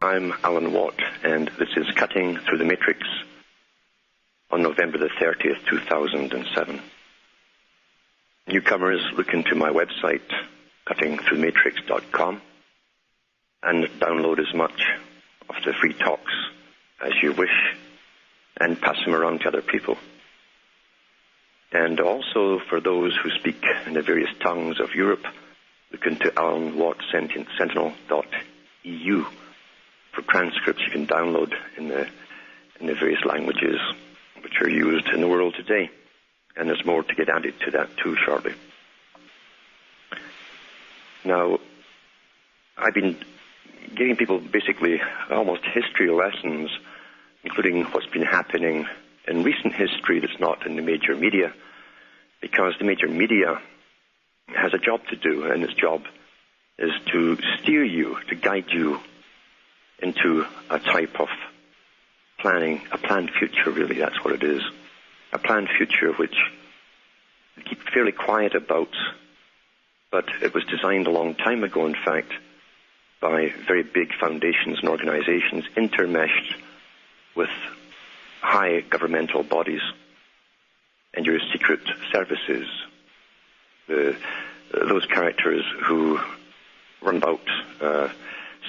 I'm Alan Watt, and this is Cutting Through the Matrix on November the 30th, 2007. Newcomers, look into my website, cuttingthroughmatrix.com, and download as much of the free talks as you wish, and pass them around to other people. And also, for those who speak in the various tongues of Europe, look into alanwattsentinel.eu for transcripts you can download in the various languages which are used in the world today. And there's more to get added to that too shortly. Now, I've been giving people basically almost history lessons, including what's been happening in recent history that's not in the major media, because the major media has a job to do, and its job is to steer you, to guide you into a type of planning, a planned future, really, that's what it is. A planned future which we keep fairly quiet about, but it was designed a long time ago, in fact, by very big foundations and organizations intermeshed with high governmental bodies and your secret services, those characters who run about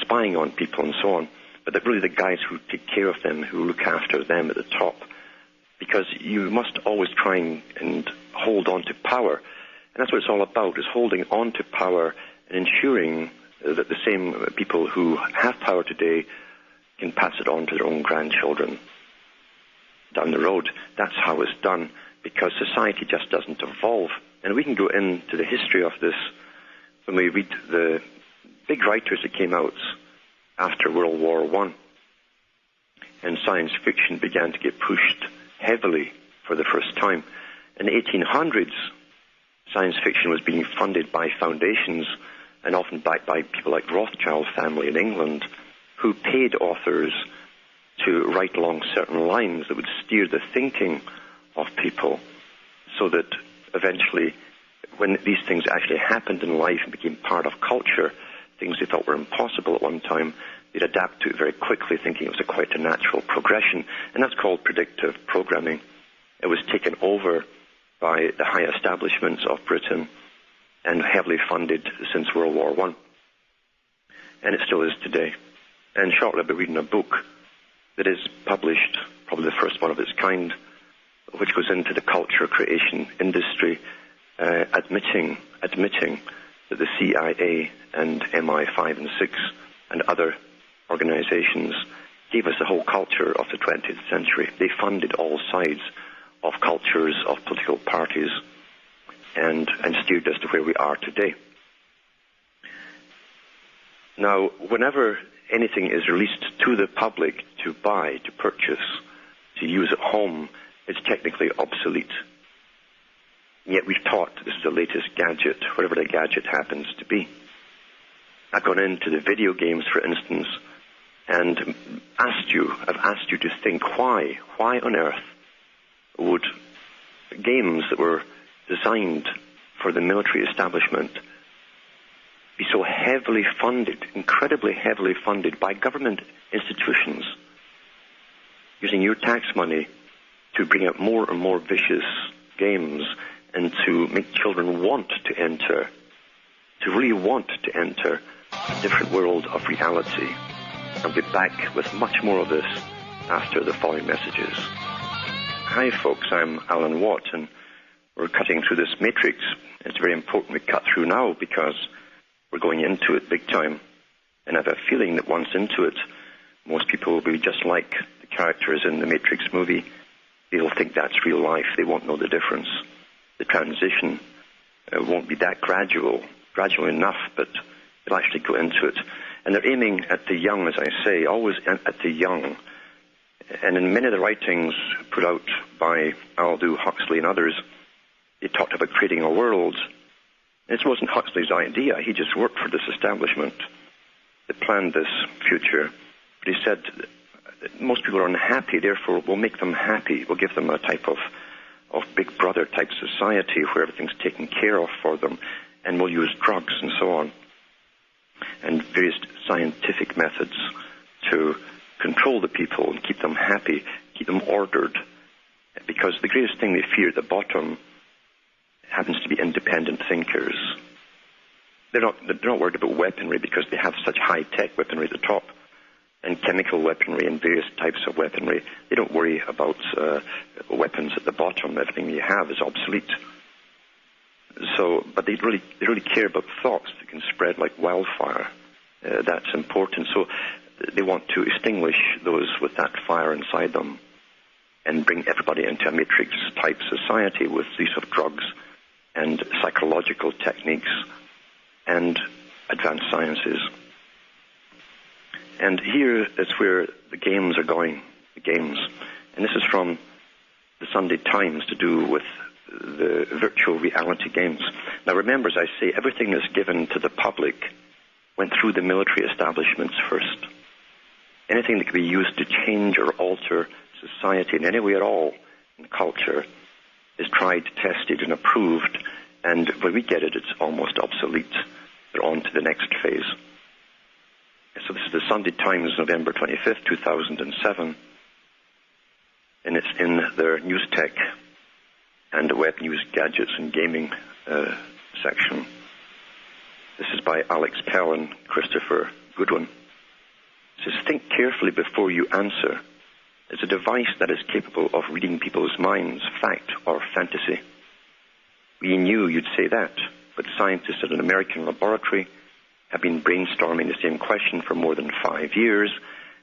spying on people and so on, but they're really the guys who take care of them, who look after them at the top, because you must always try and hold on to power. And that's what it's all about, is holding on to power and ensuring that the same people who have power today can pass it on to their own grandchildren down the road. That's how it's done, because society just doesn't evolve. And we can go into the history of this when we read the big writers that came out after World War I, and science fiction began to get pushed heavily for the first time. In the 1800s, science fiction was being funded by foundations and often backed by people like Rothschild family in England, who paid authors to write along certain lines that would steer the thinking of people, so that eventually, when these things actually happened in life and became part of culture, things they thought were impossible at one time, they'd adapt to it very quickly, thinking it was quite a natural progression. And that's called predictive programming. It was taken over by the high establishments of Britain and heavily funded since World War I. And it still is today. And shortly I'll be reading a book that is published, probably the first one of its kind, which goes into the culture creation industry, admitting that the CIA and MI5 and 6 and other organizations gave us the whole culture of the 20th century. They funded all sides of cultures, of political parties, and steered us to where we are today. Now, whenever anything is released to the public to buy, to purchase, to use at home, it's technically obsolete. And yet we've taught this is the latest gadget, whatever the gadget happens to be. I've gone into the video games, for instance, and I've asked you to think why on earth would games that were designed for the military establishment be so heavily funded, incredibly heavily funded by government institutions, using your tax money to bring out more and more vicious games and to make children want to enter, to really want to enter a different world of reality. I'll be back with much more of this after the following messages. Hi folks, I'm Alan Watt, and we're cutting through this matrix. It's very important we cut through now because we're going into it big time. And I have a feeling that once into it, most people will be just like the characters in the Matrix movie. They'll think that's real life. They won't know the difference. The transition won't be that gradual enough, but they'll actually go into it. And they're aiming at the young, as I say, always at the young. And in many of the writings put out by Aldous Huxley and others, they talked about creating a world. This wasn't Huxley's idea. He just worked for this establishment that planned this future. But he said that most people are unhappy, therefore we'll make them happy. We'll give them a type of Big Brother type society where everything's taken care of for them, and we'll use drugs and so on, and various scientific methods control the people and keep them happy, keep them ordered. Because the greatest thing they fear at the bottom happens to be independent thinkers. They're not worried about weaponry because they have such high-tech weaponry at the top and chemical weaponry and various types of weaponry. They don't worry about weapons at the bottom. Everything you have is obsolete. So, but they really care about thoughts that can spread like wildfire. That's important. So they want to extinguish those with that fire inside them and bring everybody into a matrix-type society with use of drugs and psychological techniques and advanced sciences. And here is where the games are going, the games. And this is from the Sunday Times to do with the virtual reality games. Now remember, as I say, everything that's given to the public went through the military establishments first. Anything that could be used to change or alter society in any way at all in culture is tried, tested, and approved, and when we get it, it's almost obsolete. They're on to the next phase. So this is the Sunday Times, November 25th, 2007, and it's in their news tech and web news gadgets and gaming section. This is by Alex Pell and Christopher Goodwin. It says, think carefully before you answer. It's a device that is capable of reading people's minds, fact or fantasy. We knew you'd say that, but scientists at an American laboratory have been brainstorming the same question for more than 5 years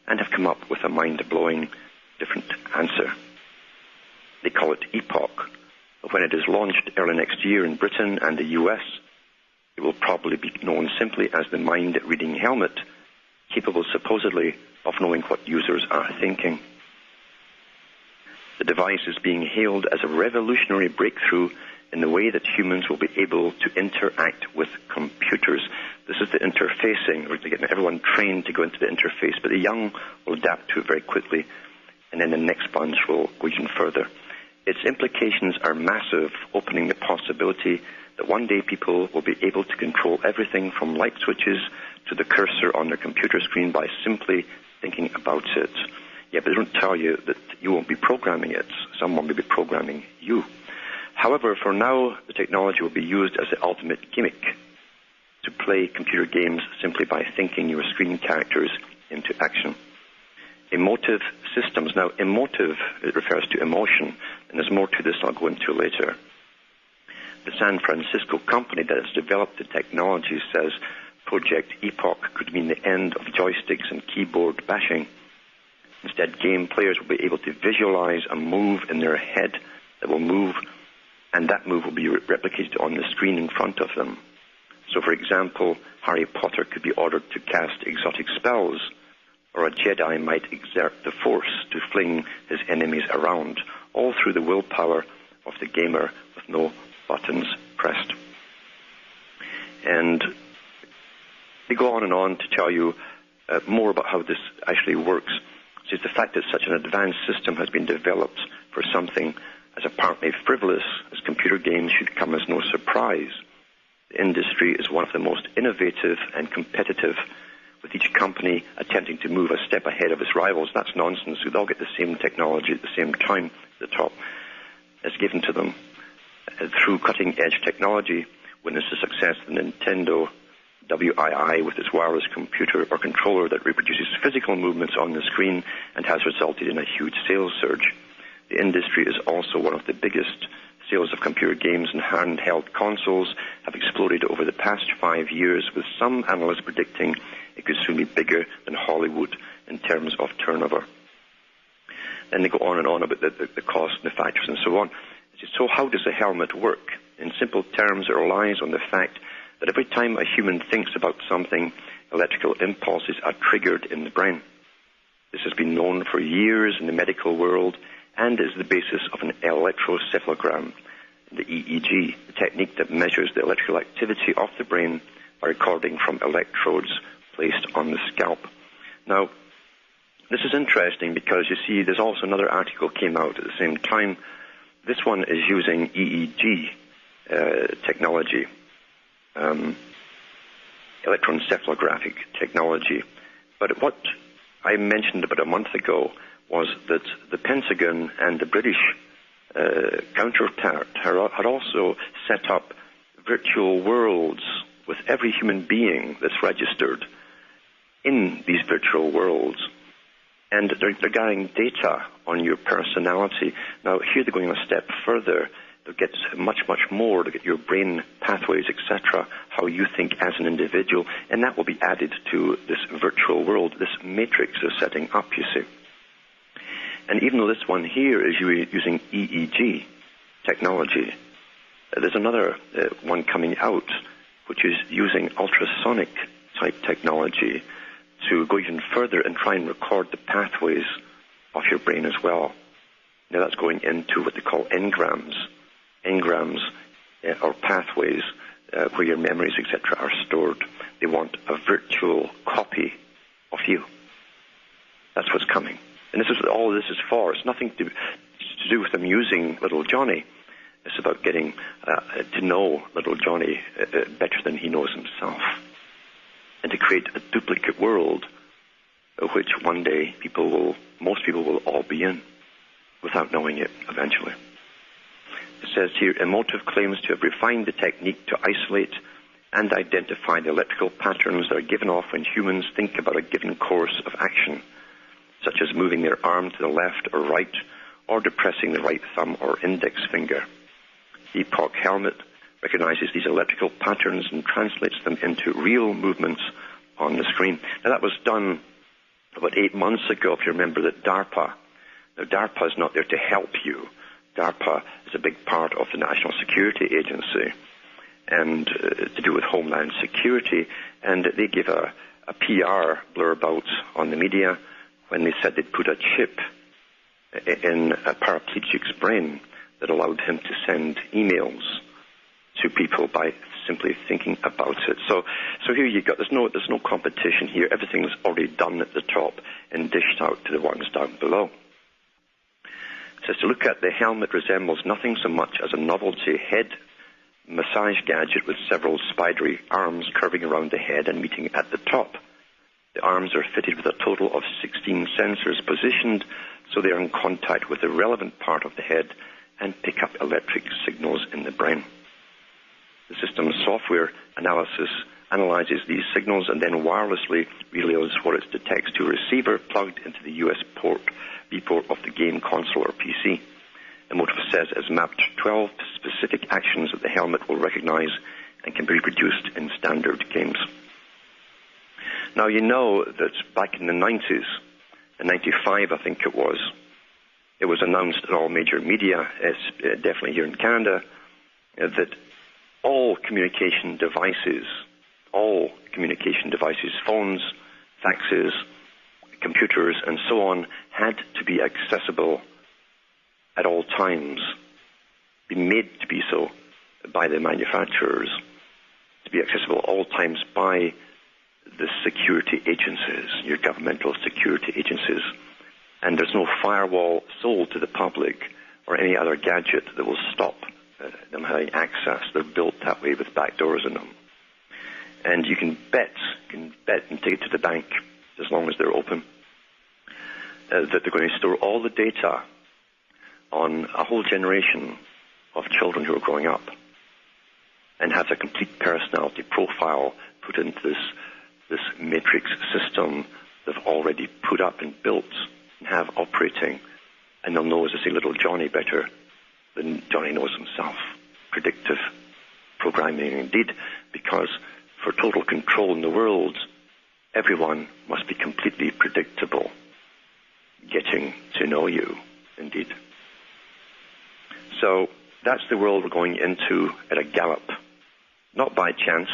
and have come up with a mind-blowing different answer. They call it Epoch. When it is launched early next year in Britain and the US, it will probably be known simply as the mind-reading helmet, capable supposedly of knowing what users are thinking. The device is being hailed as a revolutionary breakthrough in the way that humans will be able to interact with computers. This is the interfacing. We're getting everyone trained to go into the interface, but the young will adapt to it very quickly, and then the next bunch will go even further. Its implications are massive, opening the possibility that one day people will be able to control everything from light switches to the cursor on their computer screen by simply thinking about it. Yeah, but they don't tell you that you won't be programming it. Someone will be programming you. However, for now, the technology will be used as the ultimate gimmick to play computer games simply by thinking your screen characters into action. Emotive systems. Now, emotive, it refers to emotion, and there's more to this I'll go into later. The San Francisco company that has developed the technology says Project Epoch could mean the end of joysticks and keyboard bashing. Instead, game players will be able to visualize a move in their head that will move, and that move will be replicated on the screen in front of them. So, for example, Harry Potter could be ordered to cast exotic spells, or a Jedi might exert the Force to fling his enemies around, all through the willpower of the gamer with no buttons pressed. And they go on to tell you more about how this actually works. It's the fact that such an advanced system has been developed for something as apparently frivolous as computer games should come as no surprise. The industry is one of the most innovative and competitive, with each company attempting to move a step ahead of its rivals. That's nonsense. They all get the same technology at the same time at the top. It's given to them through cutting-edge technology. Witness the success of the Nintendo Wii with its wireless computer or controller that reproduces physical movements on the screen and has resulted in a huge sales surge. The industry is also one of the biggest. Sales of computer games and handheld consoles have exploded over the past 5 years, with some analysts predicting it could soon be bigger than Hollywood in terms of turnover. Then they go on and on about the cost and the factors and so on. So how does a helmet work? In simple terms, it relies on the fact that every time a human thinks about something, electrical impulses are triggered in the brain. This has been known for years in the medical world and is the basis of an electroencephalogram, the EEG, the technique that measures the electrical activity of the brain by recording from electrodes placed on the scalp. Now, this is interesting because, you see, there's also another article came out at the same time. This one is using EEG technology, electroencephalographic technology. But what I mentioned about a month ago was that the Pentagon and the British counterpart had also set up virtual worlds with every human being that's registered in these virtual worlds. And they're gathering data on your personality. Now, here they're going a step further. They'll get much, much more. They'll get your brain pathways, etc., how you think as an individual, and that will be added to this virtual world, this matrix they're setting up, you see. And even though this one here is using EEG technology, there's another one coming out which is using ultrasonic type technology to go even further and try and record the pathways of your brain as well. Now that's going into what they call engrams. Engrams are pathways where your memories, etc., are stored. They want a virtual copy of you. That's what's coming. And this is what all this is for. It's nothing to do with them using little Johnny. It's about getting to know little Johnny better than he knows himself. And to create a duplicate world of which one day most people will all be in without knowing it eventually. It says here, Emotive claims to have refined the technique to isolate and identify the electrical patterns that are given off when humans think about a given course of action, such as moving their arm to the left or right, or depressing the right thumb or index finger. The Epoch helmet recognizes these electrical patterns and translates them into real movements on the screen. Now, that was done about 8 months ago, if you remember, that DARPA. Now, DARPA is not there to help you. DARPA is a big part of the National Security Agency and to do with Homeland Security, and they gave a PR blurb out on the media when they said they'd put a chip in a paraplegic's brain that allowed him to send emails to people by simply thinking about it. So here you go. There's no competition here. Everything's already done at the top and dished out to the ones down below. It says to look at the helmet resembles nothing so much as a novelty head massage gadget with several spidery arms curving around the head and meeting at the top. The arms are fitted with a total of 16 sensors positioned so they are in contact with the relevant part of the head and pick up electric signals in the brain. The system's software analyzes these signals and then wirelessly relays what it detects to a receiver plugged into the US B port of the game console or PC. Emotive says has mapped 12 specific actions that the helmet will recognize and can be reproduced in standard games. Now, you know that back in the 90s, in 95 I think it was announced in all major media, definitely here in Canada, that all communication devices, phones, faxes, computers, and so on, had to be accessible at all times, be made to be so by the manufacturers, to be accessible at all times by the security agencies, your governmental security agencies. And there's no firewall sold to the public or any other gadget that will stop them having access. They're built that way with back doors in them. And you can bet and take it to the bank, as long as they're open, that they're going to store all the data on a whole generation of children who are growing up and have a complete personality profile put into this matrix system they've already put up and built and have operating, and they'll know, as I say, little Johnny better than Johnny knows himself. Predictive programming indeed, because for total control in the world, everyone must be completely predictable, getting to know you, indeed. So that's the world we're going into at a gallop, not by chance,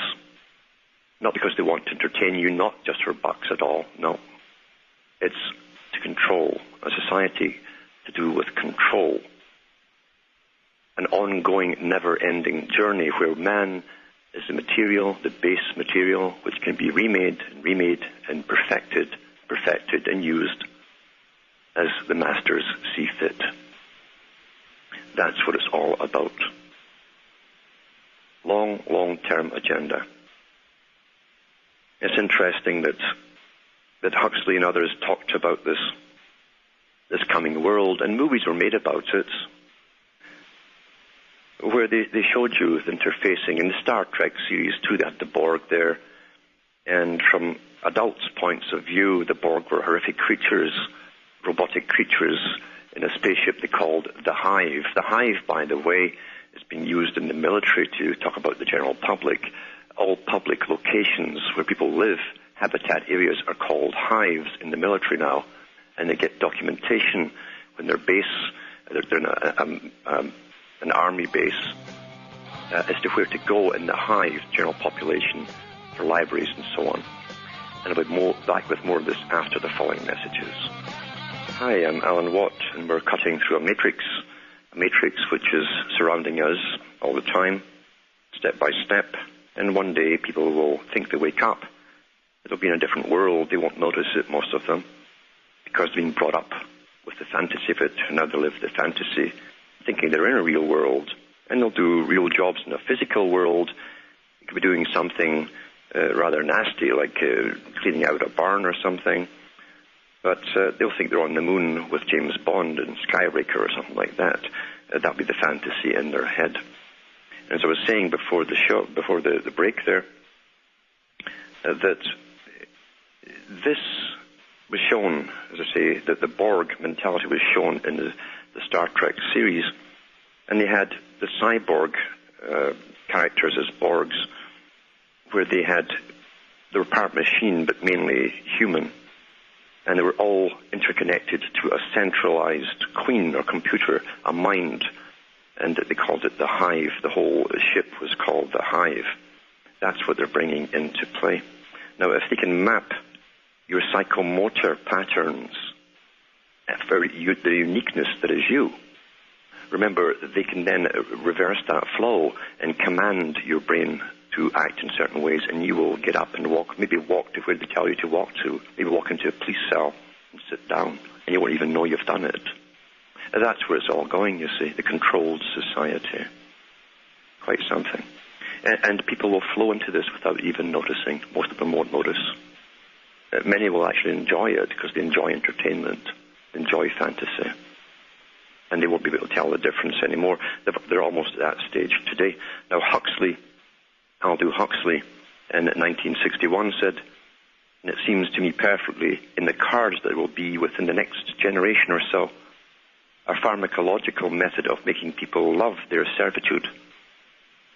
not because they want to entertain you, not just for bucks at all, no. It's to control a society, to do with control. An ongoing, never-ending journey where man is the material, the base material, which can be remade and perfected and used as the masters see fit. That's what it's all about. Long-term agenda. It's interesting that that Huxley and others talked about this coming world, and movies were made about it, where they showed you the interfacing in the Star Trek series too. They had the Borg there, and from adults' points of view, the Borg were horrific creatures, robotic creatures in a spaceship they called the Hive. The Hive, by the way, is being used in the military to talk about the general public. All public locations where people live, habitat areas, are called hives in the military now, and they get documentation when they're in an army base as to where to go in the hive, general population, for libraries and so on. And I'll be back with more of this after the following messages. Hi, I'm Alan Watt, and we're cutting through a matrix which is surrounding us all the time, step by step, and one day people will think they wake up. It'll be in a different world. They won't notice it, most of them, because they've been brought up with the fantasy of it, and now they live the fantasy, thinking they're in a real world, and they'll do real jobs in a physical world. They could be doing something rather nasty, like cleaning out a barn or something, but they'll think they're on the moon with James Bond and Skybreaker or something like that. That'll be the fantasy in their head. As I was saying before the show, before the break there, that this was shown, as I say, that the Borg mentality was shown in the Star Trek series, and they had the cyborg characters as Borgs, where they were part machine but mainly human, and they were all interconnected to a centralized queen or computer, a mind, and they called it the Hive. The whole ship was called the Hive. That's what they're bringing into play. Now, if they can map your psychomotor patterns for the uniqueness that is you, remember, they can then reverse that flow and command your brain to act in certain ways, and you will get up and walk, maybe walk to where they tell you to walk to, maybe walk into a police cell and sit down, and you won't even know you've done it. And that's where it's all going, you see, the controlled society. Quite something. And people will flow into this without even noticing. Most of them won't notice. Many will actually enjoy it because they enjoy entertainment, enjoy fantasy. And they won't be able to tell the difference anymore. They're almost at that stage today. Now, Aldous Huxley, in 1961 said, and it seems to me perfectly in the cards that it will be within the next generation or so, a pharmacological method of making people love their servitude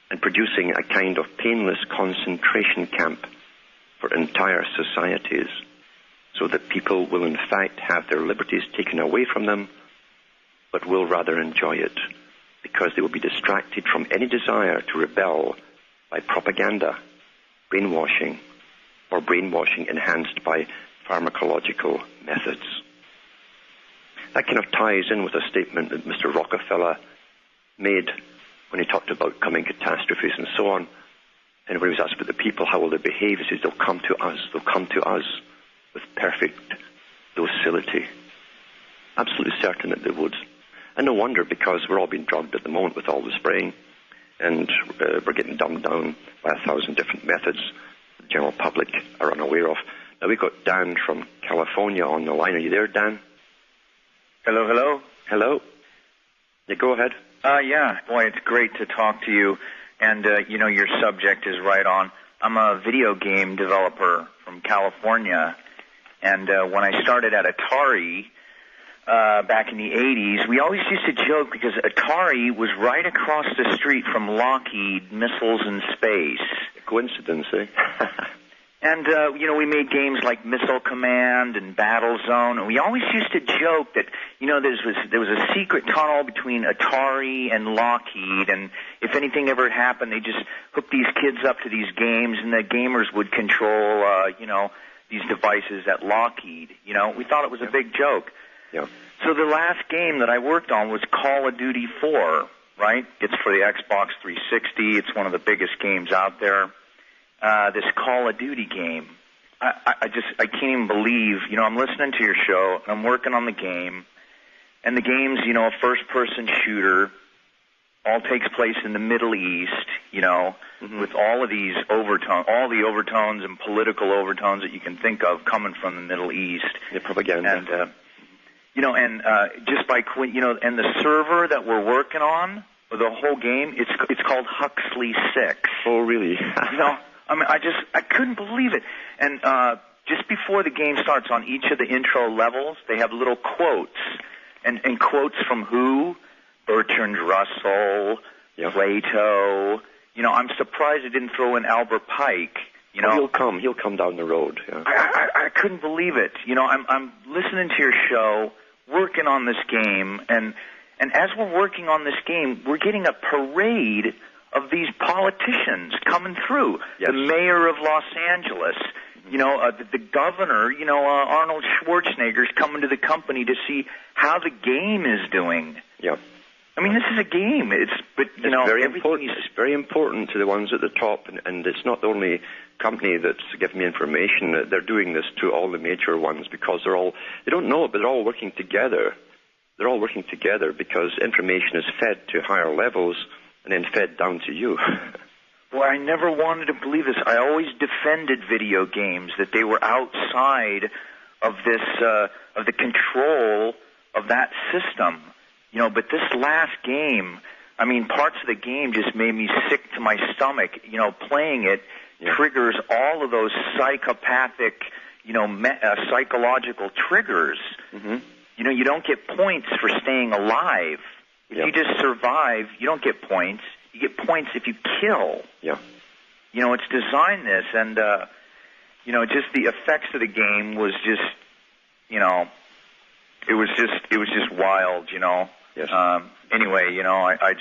and producing a kind of painless concentration camp for entire societies, so that people will in fact have their liberties taken away from them, but will rather enjoy it, because they will be distracted from any desire to rebel by propaganda, brainwashing, or brainwashing enhanced by pharmacological methods. That kind of ties in with a statement that Mr. Rockefeller made when he talked about coming catastrophes and so on. And when he was asked about the people, how will they behave, he says, they'll come to us with perfect docility. Absolutely certain that they would. And no wonder, because we're all being drugged at the moment with all the spraying, and we're getting dumbed down by 1,000 different methods the general public are unaware of. Now, we've got Dan from California on the line. Are you there, Dan? Hello, hello. Hello. Yeah, go ahead. Yeah. Boy, it's great to talk to you. And, your subject is right on. I'm a video game developer from California. And when I started at Atari back in the 80s, we always used to joke because Atari was right across the street from Lockheed Missiles in Space. Coincidence, eh? And, we made games like Missile Command and Battle Zone, and we always used to joke that, there was a secret tunnel between Atari and Lockheed, and if anything ever happened, they just hooked these kids up to these games, and the gamers would control, these devices at Lockheed. We thought it was a big joke. Yeah. So the last game that I worked on was Call of Duty 4, right? It's for the Xbox 360. It's one of the biggest games out there. This Call of Duty game. I can't even believe, I'm listening to your show, and I'm working on the game, and the game's, a first-person shooter, all takes place in the Middle East, you know, with all of these overtones, all the overtones and political overtones that you can think of coming from the Middle East. The propaganda. And, you know, and just by, you know, and the server that we're working on, the whole game, it's called Huxley 6. Oh, really? You know, I mean, I couldn't believe it. And just before the game starts, on each of the intro levels, they have little quotes. And quotes from who? Bertrand Russell, Plato. You know, I'm surprised they didn't throw in Albert Pike. You know, he'll come down the road. Yeah. I couldn't believe it. You know, I'm listening to your show, working on this game, and as we're working on this game, we're getting a parade of these politicians coming through. Yes. The mayor of Los Angeles, you know, the governor, you know, Arnold Schwarzenegger's coming to the company to see how the game is doing. Yeah. I mean, this is a game. It's very important. It's very important to the ones at the top, and it's not the only company that's giving me information. They're doing this to all the major ones because they don't know it, but they're all working together. They're all working together because information is fed to higher levels and then fed down to you. Well, I never wanted to believe this. I always defended video games, that they were outside of this, of the control of that system. You know, but this last game, I mean, parts of the game just made me sick to my stomach. You know, playing it triggers all of those psychopathic, you know, psychological triggers. Mm-hmm. You know, you don't get points for staying alive. If you just survive, you don't get points. You get points if you kill. Yeah. You know, it's designed this, and, you know, just the effects of the game was just, you know, it was just wild, you know. Yes. Anyway, you know, I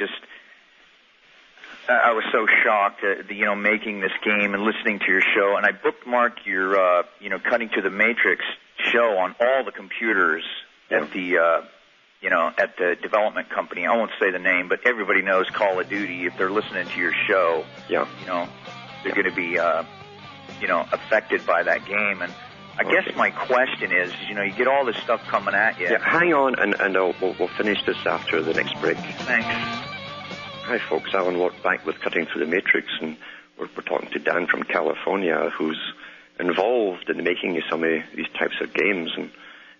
was so shocked at you know, making this game and listening to your show, and I bookmarked your, you know, Cutting to the Matrix show on all the computers at the, you know, at the development company. I won't say the name, but everybody knows Call of Duty. If they're listening to your show, you know, they're going to be, you know, affected by that game. And I guess my question is, you know, you get all this stuff coming at you. Yeah, hang on, and we'll finish this after the next break. Thanks. Hi, folks. Alan Watt back with Cutting Through the Matrix, and we're talking to Dan from California, who's involved in the making of some of these types of games,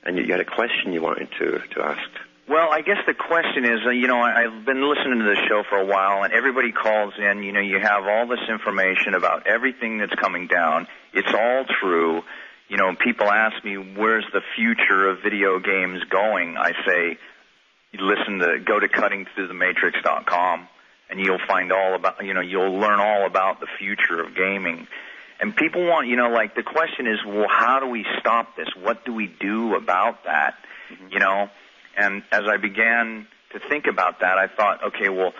and you had a question you wanted to ask. Well, I guess the question is, you know, I've been listening to this show for a while, and everybody calls in. You know, you have all this information about everything that's coming down. It's all true. You know, people ask me, where's the future of video games going? I say, go to cuttingthroughthematrix.com, and you'll find all about, you know, you'll learn all about the future of gaming. And people want, you know, like, the question is, well, how do we stop this? What do we do about that? Mm-hmm. You know? And as I began to think about that, I thought, okay, well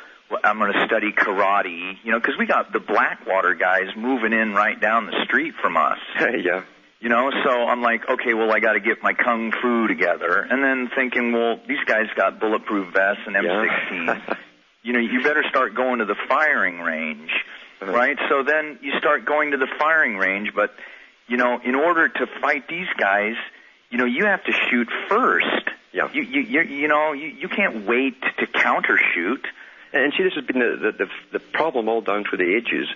I'm going to study karate, you know, because we got the Blackwater guys moving in right down the street from us. Yeah. You know, so I'm like, okay, well, I got to get my kung fu together. And then thinking, well, these guys got bulletproof vests and M16. You know, you better start going to the firing range, right? So then you start going to the firing range, but, you know, in order to fight these guys, you know, you have to shoot first. Yeah. You know, you can't wait to countershoot. And see, this has been the problem all down through the ages.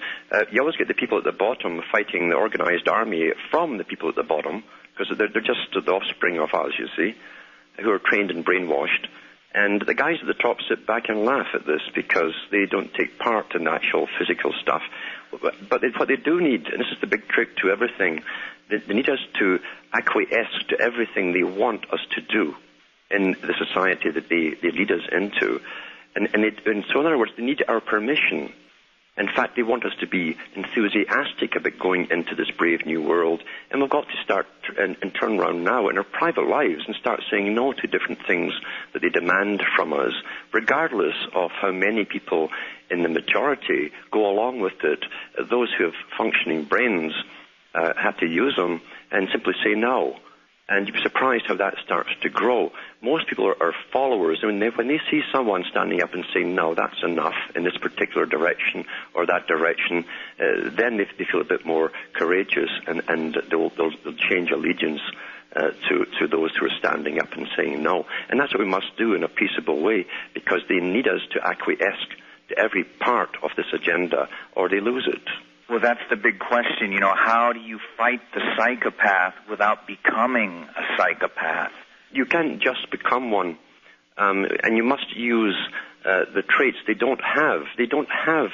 You always get the people at the bottom fighting the organized army from the people at the bottom, because they're just the offspring of us, you see, who are trained and brainwashed. And the guys at the top sit back and laugh at this because they don't take part in the actual physical stuff. But what they do need, and this is the big trick to everything, they need us to acquiesce to everything they want us to do in the society that they lead us into. And so, in other words, they need our permission. In fact, they want us to be enthusiastic about going into this brave new world. And we've got to start and turn around now in our private lives and start saying no to different things that they demand from us, regardless of how many people in the majority go along with it. Those who have functioning brains have to use them and simply say no. And you'd be surprised how that starts to grow. Most people are followers. I mean, when they see someone standing up and saying, no, that's enough in this particular direction or that direction, then they feel a bit more courageous, and they'll change allegiance to those who are standing up and saying no. And that's what we must do in a peaceable way, because they need us to acquiesce to every part of this agenda, or they lose it. Well, that's the big question. How do you fight the psychopath without becoming a psychopath? You can't just become one, and you must use the traits they don't have. They don't have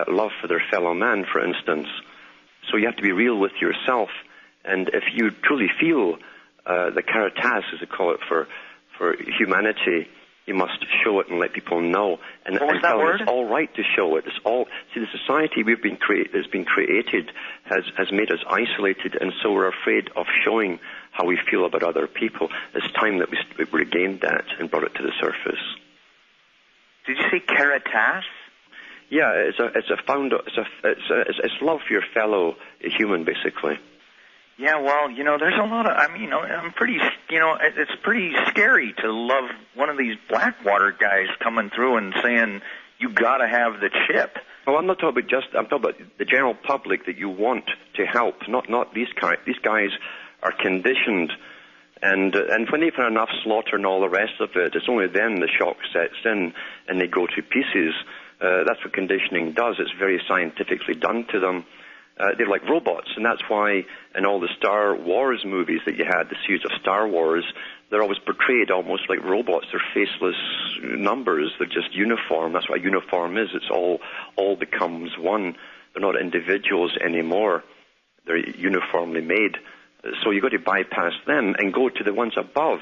love for their fellow man, for instance. So you have to be real with yourself. And if you truly feel the caritas, as they call it, for humanity, you must show it and let people know. And what was that word? It's all right to show it. The society that's been created has made us isolated, and so we're afraid of showing how we feel about other people. It's time that we regained that and brought it to the surface. Did you say caritas? Yeah, it's love for your fellow human, basically. Yeah, well, there's a lot of, I'm pretty, it's pretty scary to love one of these Blackwater guys coming through and saying, you gotta have the chip. Oh, I'm not talking I'm talking about the general public that you want to help, not these guys. These guys are conditioned, and when they've had enough slaughter and all the rest of it, it's only then the shock sets in and they go to pieces. That's what conditioning does. It's very scientifically done to them. They're like robots, and that's why in all the Star Wars movies that you had, the series of Star Wars, they're always portrayed almost like robots. They're faceless numbers. They're just uniform. That's what a uniform is. It's all becomes one. They're not individuals anymore. They're uniformly made. So you've got to bypass them and go to the ones above.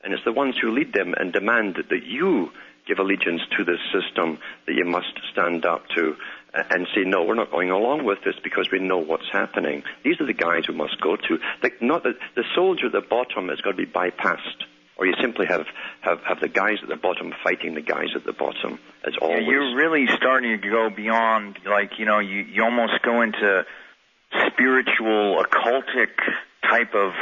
And it's the ones who lead them and demand that you give allegiance to this system that you must stand up to and say, no, we're not going along with this because we know what's happening. These are the guys we must go to. The soldier at the bottom has got to be bypassed, or you simply have the guys at the bottom fighting the guys at the bottom, as always. Yeah, you're really starting to go beyond, you almost go into spiritual, occultic type of,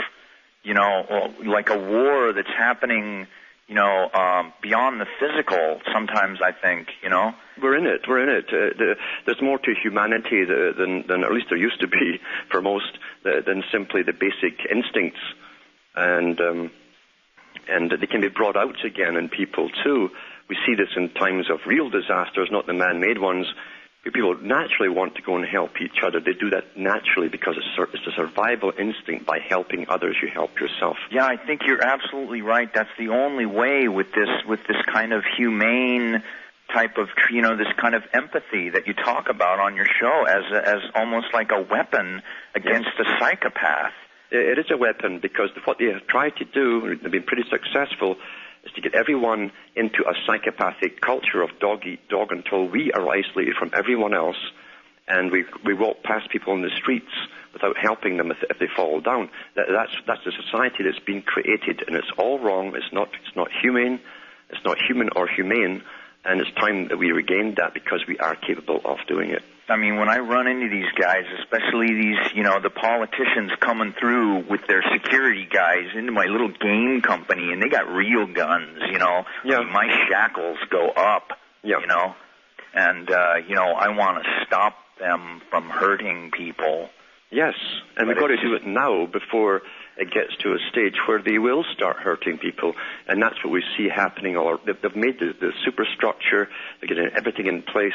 like a war that's happening, beyond the physical sometimes, I think, We're in it. There's more to humanity than at least there used to be for most, than simply the basic instincts. And they can be brought out again in people, too. We see this in times of real disasters, not the man-made ones. People naturally want to go and help each other. They do that naturally because it's a survival instinct. By helping others, you help yourself. Yeah, I think you're absolutely right. That's the only way with this kind of humane type of, this kind of empathy that you talk about on your show as almost like a weapon against a psychopath. It is a weapon, because what they have tried to do, they've been pretty successful, is to get everyone into a psychopathic culture of dog eat dog until we are isolated from everyone else, and we walk past people in the streets without helping them if they fall down. That's the society that's been created, and it's all wrong. It's not humane. It's not human or humane, and it's time that we regain that, because we are capable of doing it. I mean, when I run into these guys, especially these, the politicians coming through with their security guys into my little game company, and they got real guns, Yeah. My shackles go up, and, I want to stop them from hurting people. Yes, and we've got to do it now before it gets to a stage where they will start hurting people, and that's what we see happening. They've made the superstructure, they're getting everything in place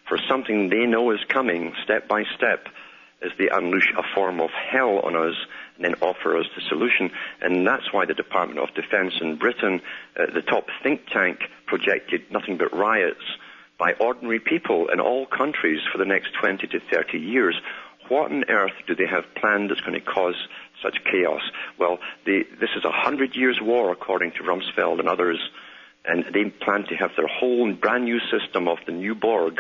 for something they know is coming, step by step, as they unleash a form of hell on us and then offer us the solution. And that's why the Department of Defense in Britain, the top think tank, projected nothing but riots by ordinary people in all countries for the next 20 to 30 years. What on earth do they have planned that's going to cause such chaos? Well, this is a 100 years war, according to Rumsfeld and others, and they plan to have their whole brand new system of the new Borg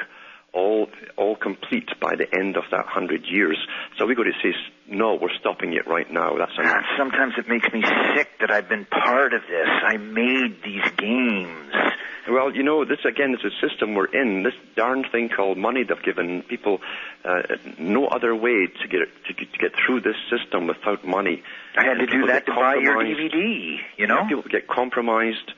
all complete by the end of that 100 years. So we've got to say, no, we're stopping it right now. That's enough. Sometimes it makes me sick that I've been part of this. I made these games. Well, this again is a system we're in. This darn thing called money, they've given people no other way to get through this system without money. I had to do that to buy your DVD, People get compromised.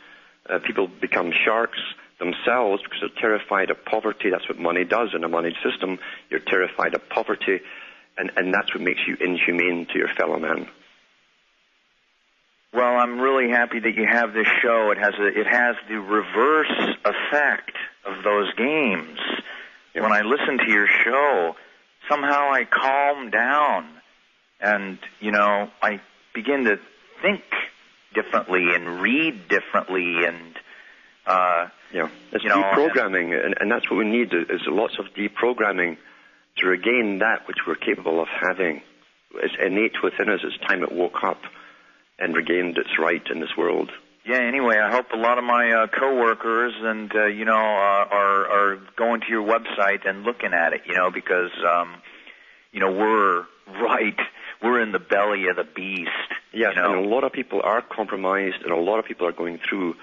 People become sharks themselves because they're terrified of poverty. That's what money does in a moneyed system. You're terrified of poverty, and that's what makes you inhumane to your fellow man. Well, I'm really happy that you have this show. It has the reverse effect of those games. Yeah. When I listen to your show, somehow I calm down, and I begin to think differently and read differently, and it's deprogramming, and that's what we need is lots of deprogramming to regain that which we're capable of having. It's innate within us. It's time it woke up and regained its right in this world. Yeah. Anyway, I hope a lot of my coworkers and are going to your website and looking at it. Because we're in the belly of the beast. Yes, and a lot of people are compromised, and a lot of people are going through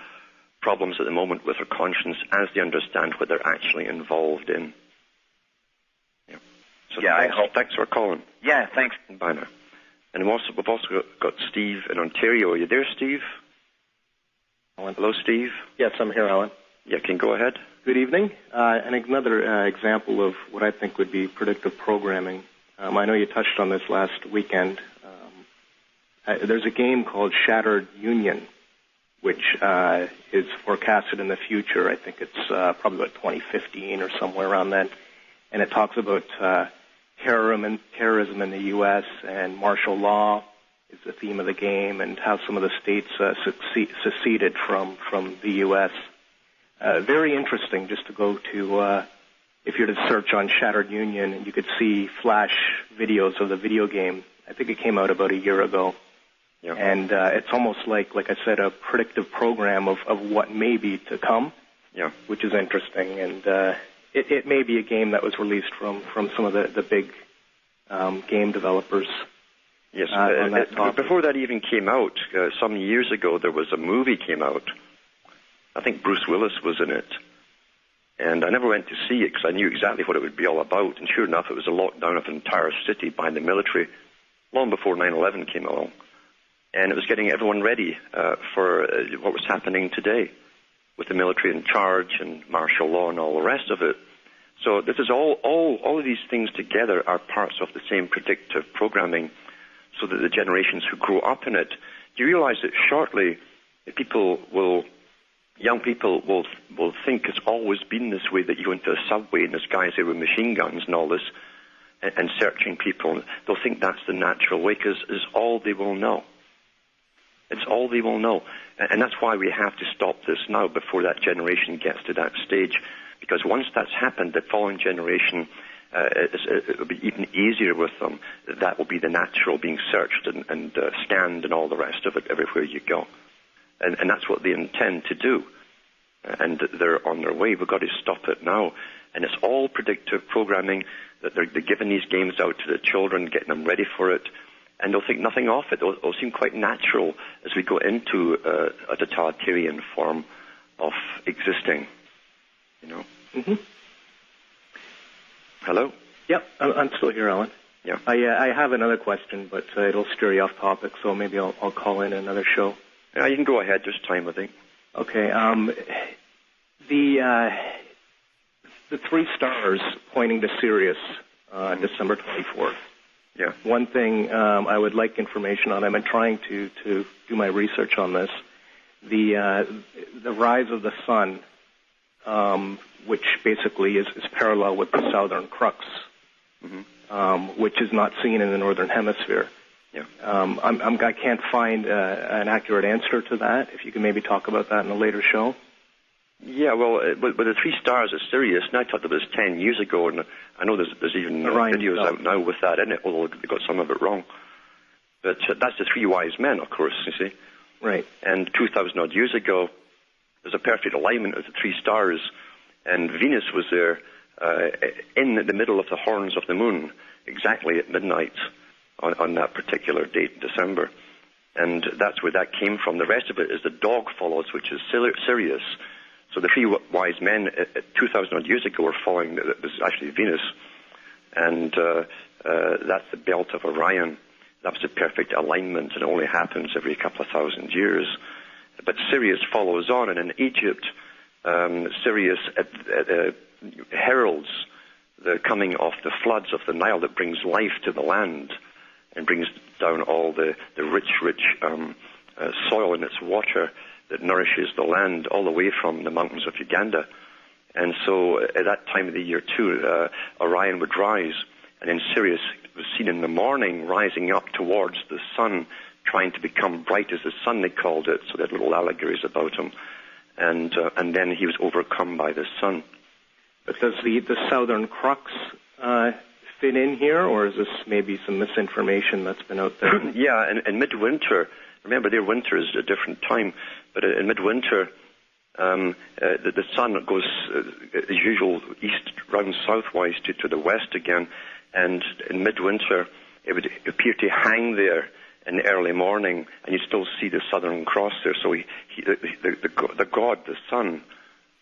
problems at the moment with their conscience as they understand what they're actually involved in. Yeah. So thanks for calling. Yeah, thanks. Bye now. And we've also got Steve in Ontario. Are you there, Steve? Alan. Hello, Steve. Yes, I'm here, Alan. Yeah, can you go ahead? Good evening. And another example of what I think would be predictive programming. I know you touched on this last weekend. There's a game called Shattered Union, which is forecasted in the future. I think it's probably about 2015 or somewhere around then. And it talks about terrorism in the U.S. and martial law is the theme of the game, and how some of the states seceded from the U.S. Very interesting just to go to, if you were to search on Shattered Union, and you could see flash videos of the video game. I think it came out about a year ago. Yeah. And it's almost like I said, a predictive program of what may be to come, which is interesting. And it may be a game that was released from some of the big game developers. Yes, before that even came out, some years ago, there was a movie came out. I think Bruce Willis was in it. And I never went to see it because I knew exactly what it would be all about. And sure enough, it was a lockdown of an entire city by the military long before 9/11 came along. And it was getting everyone ready for what was happening today with the military in charge and martial law and all the rest of it. So this is all of these things together are parts of the same predictive programming, so that the generations who grow up in it, you realize that shortly young people will think it's always been this way, that you go into a subway and there's guys there with machine guns and all this and searching people. They'll think that's the natural way because it's all they will know. It's all they will know. And that's why we have to stop this now before that generation gets to that stage. Because once that's happened, the following generation, it will be even easier with them. That will be the natural, being searched and scanned and all the rest of it everywhere you go. And that's what they intend to do. And they're on their way. We've got to stop it now. And it's all predictive programming that they're giving these games out to the children, getting them ready for it. And they'll think nothing of it. It'll seem quite natural as we go into a totalitarian form of existing. Mm-hmm. Hello? Yep, I'm still here, Alan. Yeah. I have another question, but it'll steer you off topic, so maybe I'll call in another show. Yeah, you can go ahead. There's time, I think. Okay. The 3 stars pointing to Sirius, December 24th. Yeah. One thing I would like information on. I've been trying to do my research on this. The rise of the sun, which basically is parallel with the southern crux, which is not seen in the northern hemisphere. Yeah. I can't find an accurate answer to that. If you can maybe talk about that in a later show. Yeah, well, with the 3 stars of Sirius, and I thought it was 10 years ago, and I know there's even videos out now with that in it, although they got some of it wrong. But that's the 3 wise men, of course, you see. Right. And 2,000-odd years ago, there's a perfect alignment of the 3 stars, and Venus was there in the middle of the horns of the moon, exactly at midnight on that particular date in December. And that's where that came from. The rest of it is the dog follows, which is Sirius. So the three wise men 2,000 odd years ago were following, it was actually Venus, and that's the belt of Orion. That was a perfect alignment, and it only happens every couple of thousand years. But Sirius follows on, and in Egypt, Sirius heralds the coming of the floods of the Nile that brings life to the land and brings down all the rich soil in its water that nourishes the land all the way from the mountains of Uganda. And so at that time of the year, too, Orion would rise, and then Sirius was seen in the morning rising up towards the sun, trying to become bright as the sun, they called it, so they had little allegories about him. And then he was overcome by the sun. But does the Southern Crux fit in here, or is this maybe some misinformation that's been out there? Yeah, in midwinter, remember their winter is a different time, but in midwinter, the sun goes, as usual, east, round southwise to the west again, and in midwinter, it would appear to hang there in the early morning, and you still see the Southern Cross there. So the god, the sun,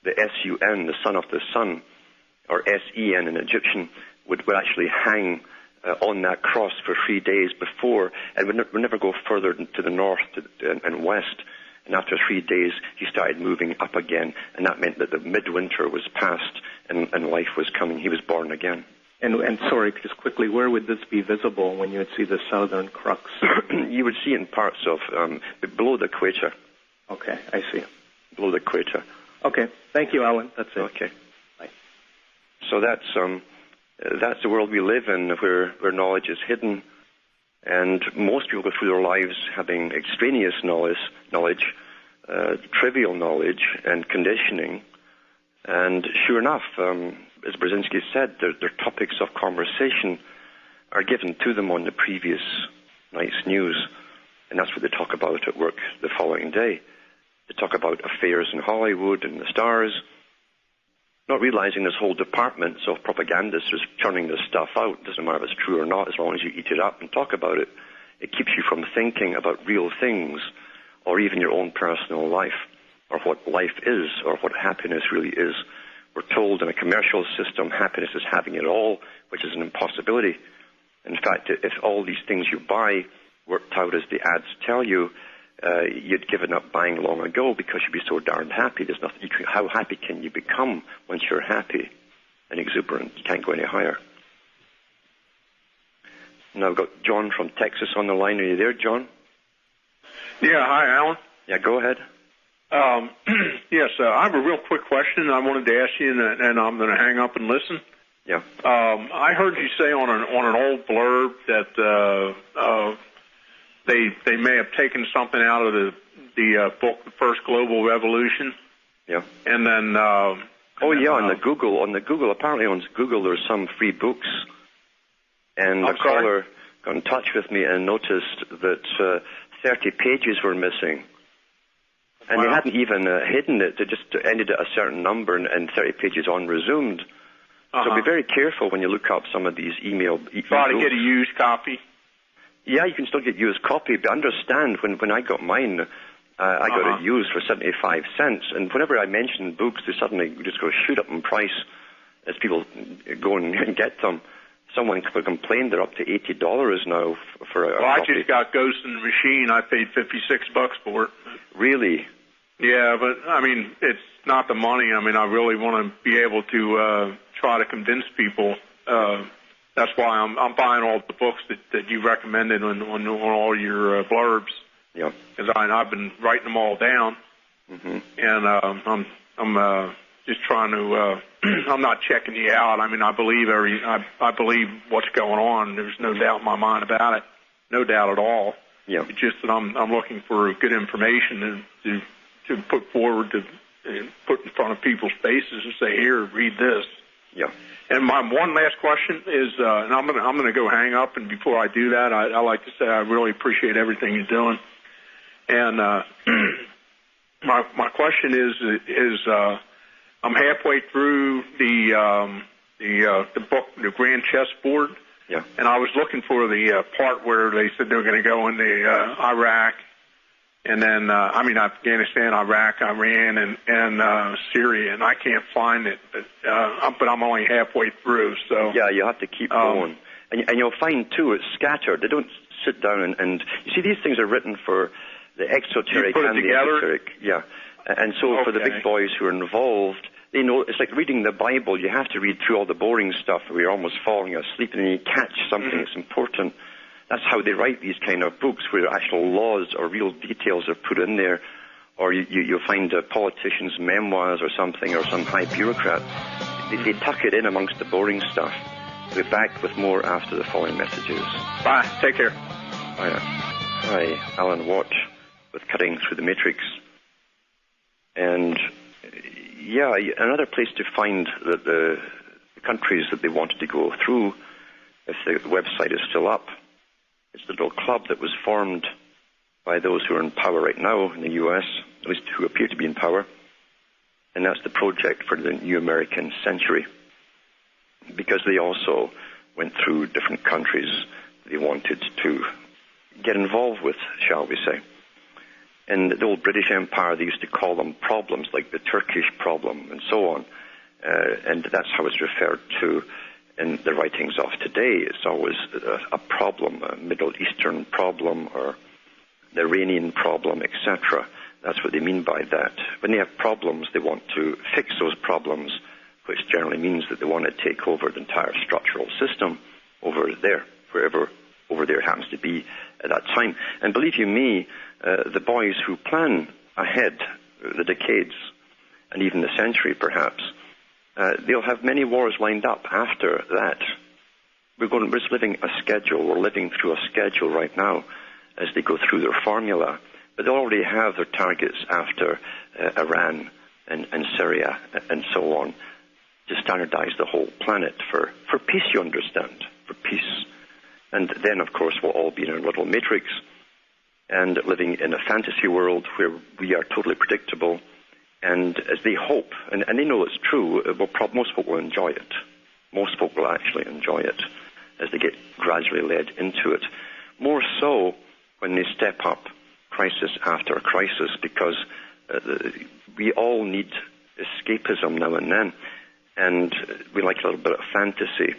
the S-U-N, the son of the sun, or S-E-N in Egyptian, would actually hang on that cross for 3 days before, and would never go further to the north and west. And after 3 days, he started moving up again, and that meant that the midwinter was past and life was coming. He was born again. And sorry, just quickly, where would this be visible when you would see the Southern Crux? You would see in parts of below the equator. Okay, I see. Below the equator. Okay, thank you, Alan. That's it. Okay. Bye. So that's the world we live in, where knowledge is hidden, and most people go through their lives having extraneous knowledge, trivial knowledge, and conditioning. And sure enough, as Brzezinski said, their topics of conversation are given to them on the previous night's news, and that's what they talk about at work the following day. They talk about affairs in Hollywood and the stars, not realizing there's whole departments of propagandists just churning this stuff out. It doesn't matter if it's true or not, as long as you eat it up and talk about it. It keeps you from thinking about real things, or even your own personal life, or what life is, or what happiness really is. We're told in a commercial system happiness is having it all, which is an impossibility. In fact, if all these things you buy worked out as the ads tell you, you'd given up buying long ago because you'd be so darned happy. There's nothing. How happy can you become once you're happy and exuberant? You can't go any higher. Now I've got John from Texas on the line. Are you there, John? Yeah, hi, Alan. Yeah, go ahead. Yes, I have a real quick question I wanted to ask you, and I'm going to hang up and listen. Yeah. I heard you say on an old blurb that they may have taken something out of the book, The First Global Revolution. Yeah. And then on the Google, apparently on Google there's some free books, and the caller got in touch with me and noticed that 30 pages were missing. And they hadn't even hidden it. They just ended at a certain number and 30 pages on resumed. So be very careful when you look up some of these email. Try to get a used copy. Yeah, you can still get used copy, but understand when I got mine, I got it used for 75 cents. And whenever I mention books, they suddenly just go shoot up in price as people go and get them. Someone complained they're up to $80 now for a copy. I just got Ghost in the Machine. I paid $56 for it. Really? Yeah, but I mean, it's not the money. I mean, I really want to be able to try to convince people. That's why I'm buying all the books that you recommended on all your blurbs. Yeah. Because I've been writing them all down, and I'm just trying to. I'm not checking you out. I mean, I believe I believe what's going on. There's no doubt in my mind about it. No doubt at all. Yeah. It's just that I'm looking for good information to put forward to put in front of people's faces and say, here, read this. Yeah. And my one last question is, and I'm gonna go hang up. And before I do that, I like to say I really appreciate everything you're doing. And my question is I'm halfway through the book, The Grand Chessboard. Yeah. And I was looking for the part where they said they were going to go into Iraq And then, Afghanistan, Iraq, Iran, and Syria, and I can't find it. But I'm only halfway through, so... Yeah, you have to keep going. And you'll find, too, it's scattered. They don't sit down and... You see, these things are written for the exoteric and the esoteric. Yeah. And so for the big boys who are involved, they know it's like reading the Bible. You have to read through all the boring stuff where you're almost falling asleep, and then you catch something that's important. That's how they write these kind of books, where actual laws or real details are put in there. Or you'll find a politician's memoirs or something, or some high bureaucrat. They tuck it in amongst the boring stuff. We'll be back with more after the following messages. Bye. Take care. Bye. Hi, Alan Watt with Cutting Through the Matrix. And, yeah, another place to find the countries that they wanted to go through, if the website is still up, it's the little club that was formed by those who are in power right now in the U.S., at least who appear to be in power, and that's the Project for the New American Century, because they also went through different countries they wanted to get involved with, shall we say. In the old British Empire, they used to call them problems, like the Turkish problem and so on, and that's how it's referred to in the writings of today. It's always a problem, a Middle Eastern problem or the Iranian problem, etc. That's what they mean by that. When they have problems, they want to fix those problems, which generally means that they want to take over the entire structural system over there, wherever over there happens to be at that time. And believe you me, the boys who plan ahead the decades and even the century perhaps, they'll have many wars lined up after that. We're just living a schedule. We're living through a schedule right now as they go through their formula. But they already have their targets after Iran and Syria and so on to standardize the whole planet for peace, you understand, for peace. And then, of course, we'll all be in a little matrix and living in a fantasy world where we are totally predictable. And as they hope, and they know it's true, most folk will enjoy it. Most folk will actually enjoy it as they get gradually led into it. More so when they step up crisis after crisis, because we all need escapism now and then. And we like a little bit of fantasy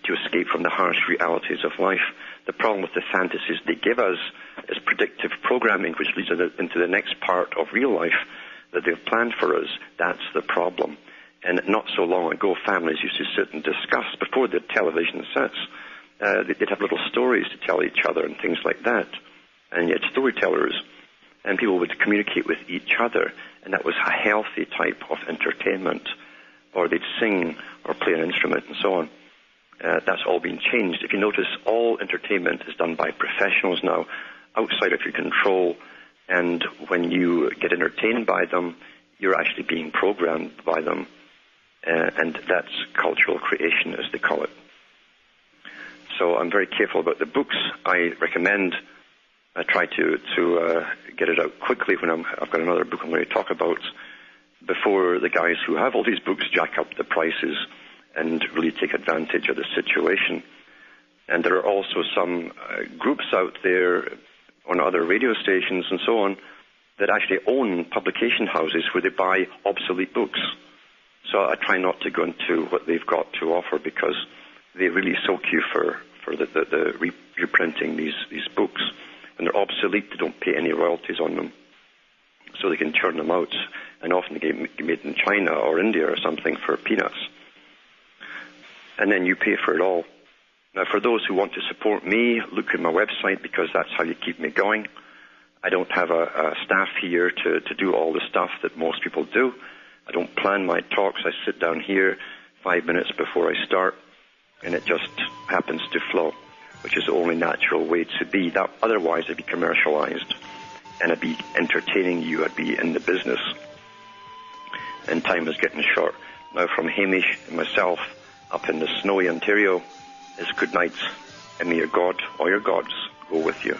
to escape from the harsh realities of life. The problem with the fantasies they give us is predictive programming, which leads into the next part of real life that they've planned for us. That's the problem. And not so long ago, families used to sit and discuss, before the television sets, they'd have little stories to tell each other and things like that. And yet storytellers and people would communicate with each other, and that was a healthy type of entertainment. Or they'd sing or play an instrument and so on. That's all been changed. If you notice, all entertainment is done by professionals now, outside of your control. And when you get entertained by them, you're actually being programmed by them. And that's cultural creation, as they call it. So I'm very careful about the books I recommend. I try to get it out quickly when I've got another book I'm going to talk about, before the guys who have all these books jack up the prices and really take advantage of the situation. And there are also some groups out there on other radio stations and so on that actually own publication houses where they buy obsolete books. So I try not to go into what they've got to offer, because they really soak you for the reprinting these books. When they're obsolete, they don't pay any royalties on them. So they can churn them out, and often they get made in China or India or something for peanuts. And then you pay for it all. Now, for those who want to support me, look at my website, because that's how you keep me going. I don't have a staff here to do all the stuff that most people do. I don't plan my talks. I sit down here 5 minutes before I start, and it just happens to flow, which is the only natural way to be. That, otherwise, it'd be commercialized, and I'd be entertaining you. I'd be in the business. And time is getting short. Now, from Hamish and myself up in the snowy Ontario, is good night, and may your God or your gods go with you.